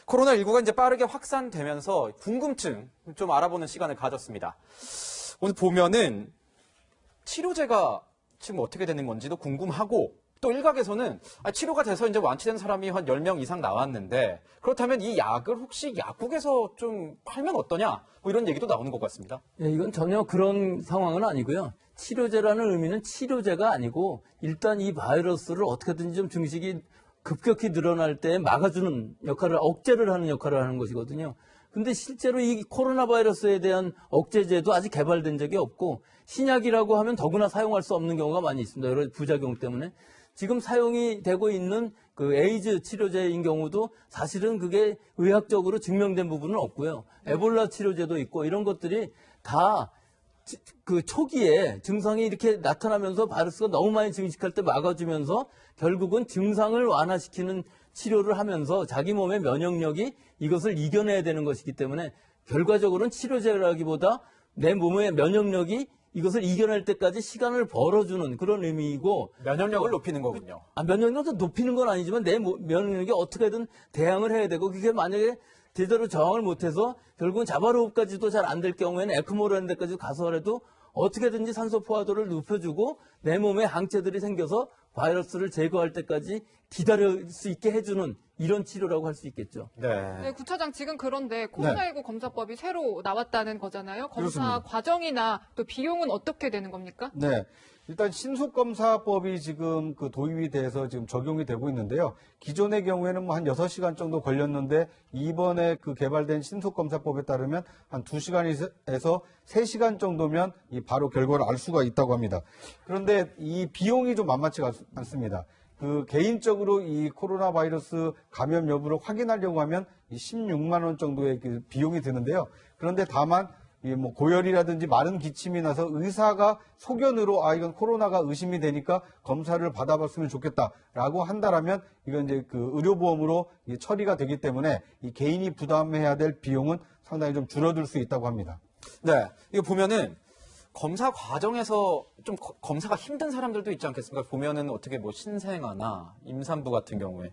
코로나19가 이제 빠르게 확산되면서 궁금증 좀 알아보는 시간을 가졌습니다. 오늘 보면은 치료제가 지금 어떻게 되는 건지도 궁금하고 또 일각에서는 치료가 돼서 이제 완치된 사람이 한 10명 이상 나왔는데 그렇다면 이 약을 혹시 약국에서 좀 팔면 어떠냐? 뭐 이런 얘기도 나오는 것 같습니다. 예, 이건 전혀 그런 상황은 아니고요. 치료제라는 의미는 치료제가 아니고 일단 이 바이러스를 어떻게든지 좀 증식이 급격히 늘어날 때 막아주는 역할을, 억제를 하는 역할을 하는 것이거든요. 근데 실제로 이 코로나 바이러스에 대한 억제제도 아직 개발된 적이 없고 신약이라고 하면 더구나 사용할 수 없는 경우가 많이 있습니다. 여러 부작용 때문에. 지금 사용이 되고 있는 그 에이즈 치료제인 경우도 사실은 그게 의학적으로 증명된 부분은 없고요. 에볼라 치료제도 있고 이런 것들이 다 그 초기에 증상이 이렇게 나타나면서 바이러스가 너무 많이 증식할 때 막아주면서 결국은 증상을 완화시키는 치료를 하면서 자기 몸의 면역력이 이것을 이겨내야 되는 것이기 때문에 결과적으로는 치료제라기보다 내 몸의 면역력이 이것을 이겨낼 때까지 시간을 벌어주는 그런 의미이고 면역력을 높이는 거군요. 면역력도 높이는 건 아니지만 내 면역력이 어떻게든 대항을 해야 되고 그게 만약에 제대로 저항을 못해서 결국은 자바로흡까지도 잘 안 될 경우에는 에크모라는 데까지 가서라도 어떻게든지 산소 포화도를 높여주고 내 몸에 항체들이 생겨서 바이러스를 제거할 때까지 기다릴 수 있게 해주는 이런 치료라고 할 수 있겠죠. 네, 구차장 지금 그런데 코로나19 검사법이 새로 나왔다는 거잖아요. 검사 그렇습니다. 과정이나 또 비용은 어떻게 되는 겁니까? 네. 일단 신속검사법이 지금 그 도입이 돼서 지금 적용이 되고 있는데요. 기존의 경우에는 뭐 한 6시간 정도 걸렸는데 이번에 그 개발된 신속검사법에 따르면 한 2시간에서 3시간 정도면 이 바로 결과를 알 수가 있다고 합니다. 그런데 이 비용이 좀 만만치가 않습니다. 그 개인적으로 이 코로나 바이러스 감염 여부를 확인하려고 하면 이 16만 원 정도의 그 비용이 드는데요. 그런데 다만 이 뭐 고열이라든지 마른 기침이 나서 의사가 소견으로 이건 코로나가 의심이 되니까 검사를 받아봤으면 좋겠다라고 한다라면 이건 이제 그 의료보험으로 처리가 되기 때문에 이 개인이 부담해야 될 비용은 상당히 좀 줄어들 수 있다고 합니다. 네. 이거 보면은 검사 과정에서 좀 검사가 힘든 사람들도 있지 않겠습니까? 보면은 어떻게 뭐 신생아나 임산부 같은 경우에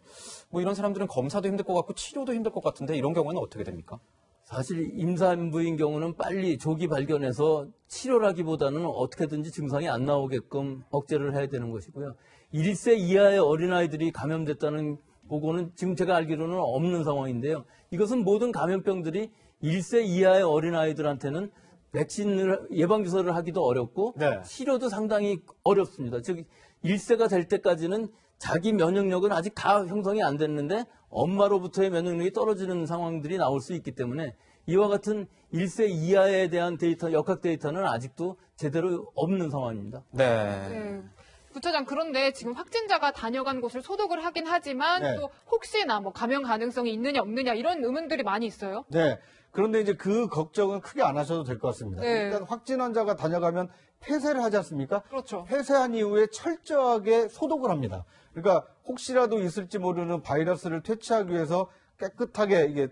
뭐 이런 사람들은 검사도 힘들 것 같고 치료도 힘들 것 같은데 이런 경우에는 어떻게 됩니까? 사실 임산부인 경우는 빨리 조기 발견해서 치료라기보다는 어떻게든지 증상이 안 나오게끔 억제를 해야 되는 것이고요. 1세 이하의 어린아이들이 감염됐다는 보고는 지금 제가 알기로는 없는 상황인데요. 이것은 모든 감염병들이 1세 이하의 어린아이들한테는 백신을 예방주사를 하기도 어렵고 네. 치료도 상당히 어렵습니다. 즉 1세가 될 때까지는 자기 면역력은 아직 다 형성이 안 됐는데 엄마로부터의 면역력이 떨어지는 상황들이 나올 수 있기 때문에 이와 같은 1세 이하에 대한 데이터, 역학 데이터는 아직도 제대로 없는 상황입니다. 네. 네. 구차장 그런데 지금 확진자가 다녀간 곳을 소독을 하긴 하지만 네. 또 혹시나 뭐 감염 가능성이 있느냐 없느냐 이런 의문들이 많이 있어요. 네. 그런데 이제 그 걱정은 크게 안 하셔도 될 것 같습니다. 네. 일단 확진 환자가 다녀가면 폐쇄를 하지 않습니까? 그렇죠. 폐쇄한 이후에 철저하게 소독을 합니다. 그러니까 혹시라도 있을지 모르는 바이러스를 퇴치하기 위해서 깨끗하게 이게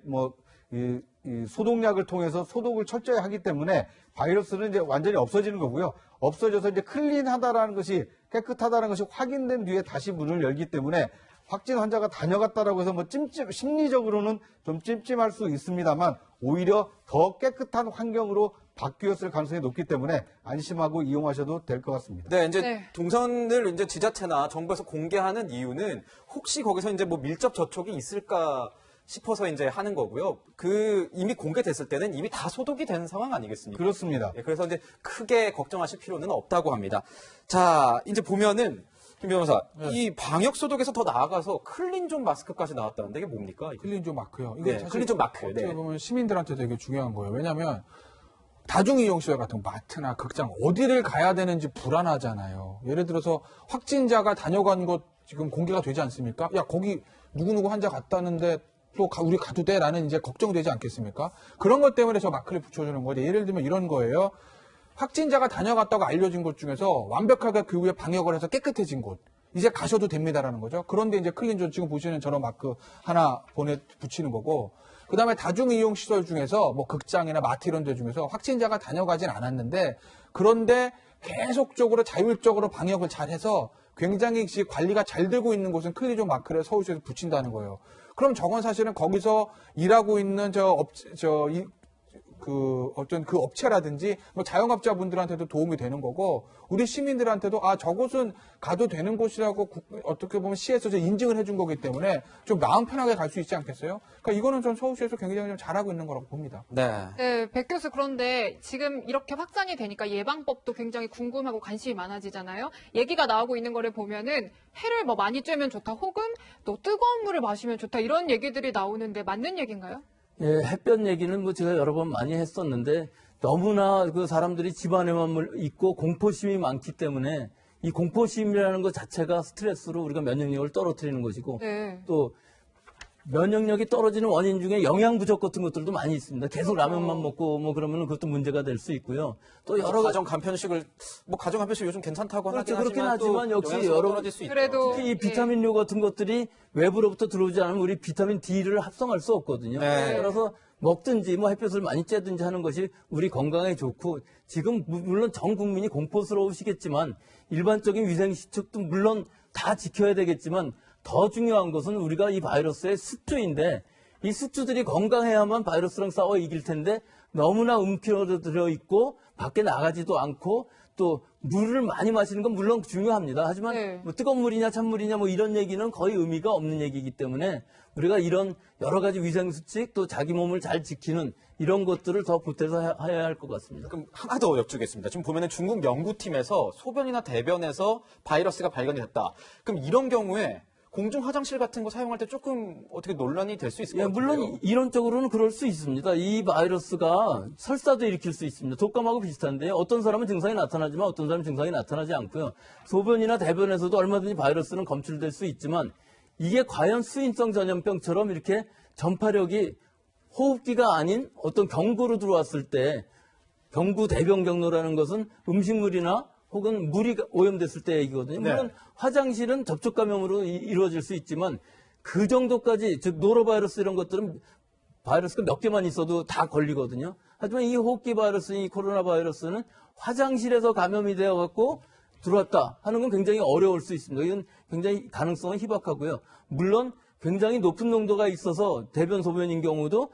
이 소독약을 통해서 소독을 철저히 하기 때문에 바이러스는 이제 완전히 없어지는 거고요. 없어져서 이제 클린하다라는 것이 깨끗하다는 것이 확인된 뒤에 다시 문을 열기 때문에 확진 환자가 다녀갔다라고 해서 뭐 심리적으로는 좀 찜찜할 수 있습니다만 오히려 더 깨끗한 환경으로 바뀌었을 가능성이 높기 때문에 안심하고 이용하셔도 될 것 같습니다. 네, 이제 네. 동선을 이제 지자체나 정부에서 공개하는 이유는 혹시 거기서 이제 뭐 밀접 접촉이 있을까 싶어서 이제 하는 거고요. 그 이미 공개됐을 때는 이미 다 소독이 되는 상황 아니겠습니까? 그렇습니다. 예, 그래서 이제 크게 걱정하실 필요는 없다고 합니다. 자, 이제 보면은 김 변호사, 이 방역 소독에서 더 나아가서 클린존 마스크까지 나왔다는데 이게 뭡니까? 이게? 클린존 마크요. 이거 네, 사실 클린존 마크. 어떻게 네. 보면 시민들한테 되게 중요한 거예요. 왜냐하면 다중이용시설 같은 거, 마트나 극장 어디를 가야 되는지 불안하잖아요. 예를 들어서 확진자가 다녀간 곳 지금 공개가 되지 않습니까? 야 거기 누구누구 환자 갔다는데 또 우리 가도 돼? 라는 이제 걱정되지 않겠습니까? 그런 것 때문에 저 마크를 붙여주는 거죠. 예를 들면 이런 거예요. 확진자가 다녀갔다고 알려진 곳 중에서 완벽하게 그 후에 방역을 해서 깨끗해진 곳. 이제 가셔도 됩니다라는 거죠. 그런데 이제 클린존 지금 보시는 저런 마크 하나 붙이는 거고, 그 다음에 다중이용시설 중에서 뭐 극장이나 마트 이런 데 중에서 확진자가 다녀가진 않았는데, 그런데 계속적으로 자율적으로 방역을 잘해서 굉장히 관리가 잘 되고 있는 곳은 클린존 마크를 서울시에서 붙인다는 거예요. 그럼 저건 사실은 거기서 일하고 있는 어떤 그 업체라든지 뭐 자영업자분들한테도 도움이 되는 거고 우리 시민들한테도 저곳은 가도 되는 곳이라고 어떻게 보면 시에서 인증을 해준 거기 때문에 좀 마음 편하게 갈 수 있지 않겠어요? 그러니까 이거는 전 서울시에서 굉장히 좀 잘하고 있는 거라고 봅니다. 네. 네, 백 교수 그런데 지금 이렇게 확산이 되니까 예방법도 굉장히 궁금하고 관심이 많아지잖아요. 얘기가 나오고 있는 거를 보면은 해를 뭐 많이 쬐면 좋다, 혹은 또 뜨거운 물을 마시면 좋다 이런 얘기들이 나오는데 맞는 얘기인가요? 예, 햇볕 얘기는 뭐 제가 여러 번 많이 했었는데 너무나 그 사람들이 집안에만 있고 공포심이 많기 때문에 이 공포심이라는 것 자체가 스트레스로 우리가 면역력을 떨어뜨리는 것이고 네. 또 면역력이 떨어지는 원인 중에 영양 부족 같은 것들도 많이 있습니다. 계속 라면만 먹고 뭐 그러면 그것도 문제가 될 수 있고요. 또 여러 가정 간편식을 가정 간편식 요즘 괜찮다고 그렇죠. 하긴 그렇긴 하지만, 하지만 또 역시 영양소가 여러 떨어질 수 있죠. 그래도 특히 이 비타민류 같은 것들이 외부로부터 들어오지 않으면 우리 비타민 D를 합성할 수 없거든요. 네. 그래서 먹든지 뭐 햇볕을 많이 쬐든지 하는 것이 우리 건강에 좋고 지금 물론 전 국민이 공포스러우시겠지만 일반적인 위생수칙도 물론 다 지켜야 되겠지만 더 중요한 것은 우리가 이 바이러스의 숙주인데 이 숙주들이 건강해야만 바이러스랑 싸워 이길 텐데 너무나 움켜들어 있고 밖에 나가지도 않고 또 물을 많이 마시는 건 물론 중요합니다. 하지만 네. 뭐 뜨거운 물이냐 찬물이냐 뭐 이런 얘기는 거의 의미가 없는 얘기이기 때문에 우리가 이런 여러 가지 위생수칙 또 자기 몸을 잘 지키는 이런 것들을 더 보태서 해야 할 것 같습니다. 그럼 하나 더 여쭙겠습니다. 지금 보면은 중국 연구팀에서 소변이나 대변에서 바이러스가 발견이 됐다. 그럼 이런 경우에 공중 화장실 같은 거 사용할 때 조금 어떻게 논란이 될 수 있을 것 예, 같아요. 물론 이론적으로는 그럴 수 있습니다. 이 바이러스가 설사도 일으킬 수 있습니다. 독감하고 비슷한데요. 어떤 사람은 증상이 나타나지만 어떤 사람은 증상이 나타나지 않고요. 소변이나 대변에서도 얼마든지 바이러스는 검출될 수 있지만 이게 과연 수인성 전염병처럼 이렇게 전파력이 호흡기가 아닌 어떤 경구로 들어왔을 때 경구 대변 경로라는 것은 음식물이나 혹은 물이 오염됐을 때 얘기거든요. 물론 네. 화장실은 접촉 감염으로 이루어질 수 있지만 그 정도까지 즉 노로바이러스 이런 것들은 바이러스가 몇 개만 있어도 다 걸리거든요. 하지만 이 호흡기 바이러스, 이 코로나 바이러스는 화장실에서 감염이 되어 갖고 들어왔다 하는 건 굉장히 어려울 수 있습니다. 이건 굉장히 가능성은 희박하고요. 물론 굉장히 높은 농도가 있어서 대변 소변인 경우도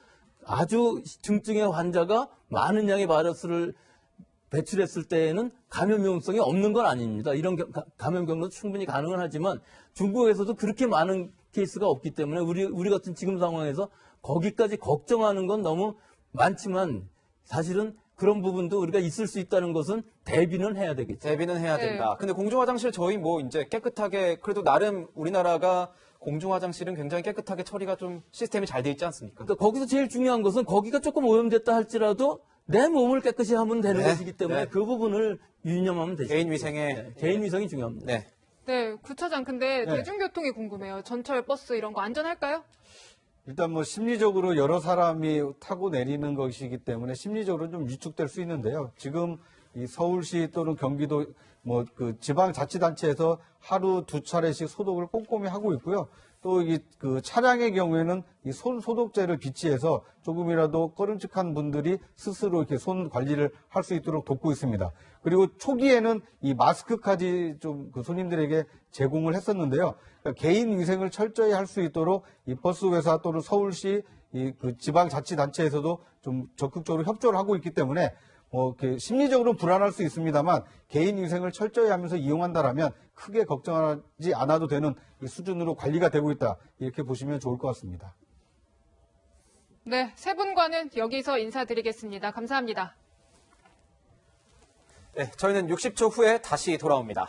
아주 중증의 환자가 많은 양의 바이러스를 배출했을 때에는 감염 위험성이 없는 건 아닙니다. 이런 감염 경로도 충분히 가능은 하지만 중국에서도 그렇게 많은 케이스가 없기 때문에 우리 같은 지금 상황에서 거기까지 걱정하는 건 너무 많지만 사실은 그런 부분도 우리가 있을 수 있다는 것은 대비는 해야 되겠죠. 대비는 해야 네. 된다. 근데 공중 화장실 저희 이제 깨끗하게 그래도 나름 우리나라가 공중 화장실은 굉장히 깨끗하게 처리가 좀 시스템이 잘 돼 있지 않습니까? 그러니까 거기서 제일 중요한 것은 거기가 조금 오염됐다 할지라도 내 몸을 깨끗이 하면 되는 네, 것이기 때문에 네. 그 부분을 유념하면 되죠. 개인 위생에 네, 개인 위생이 중요합니다. 네. 네, 구차장 근데 네. 대중교통이 궁금해요. 전철, 버스 이런 거 안전할까요? 일단 뭐 심리적으로 여러 사람이 타고 내리는 것이기 때문에 심리적으로 좀 위축될 수 있는데요. 지금 이 서울시 또는 경기도 뭐 그 지방자치단체에서 하루 2차례씩 소독을 꼼꼼히 하고 있고요. 또 이 그 차량의 경우에는 이 손 소독제를 비치해서 조금이라도 꺼림칙한 분들이 스스로 이렇게 손 관리를 할 수 있도록 돕고 있습니다. 그리고 초기에는 이 마스크까지 좀 그 손님들에게 제공을 했었는데요. 그러니까 개인 위생을 철저히 할 수 있도록 이 버스 회사 또는 서울시 이 그 지방자치단체에서도 좀 적극적으로 협조를 하고 있기 때문에 뭐 이렇게 심리적으로 불안할 수 있습니다만 개인 위생을 철저히 하면서 이용한다라면 크게 걱정하지 않아도 되는 이 수준으로 관리가 되고 있다 이렇게 보시면 좋을 것 같습니다. 네, 세 분과는 여기서 인사드리겠습니다. 감사합니다. 네, 저희는 60초 후에 다시 돌아옵니다.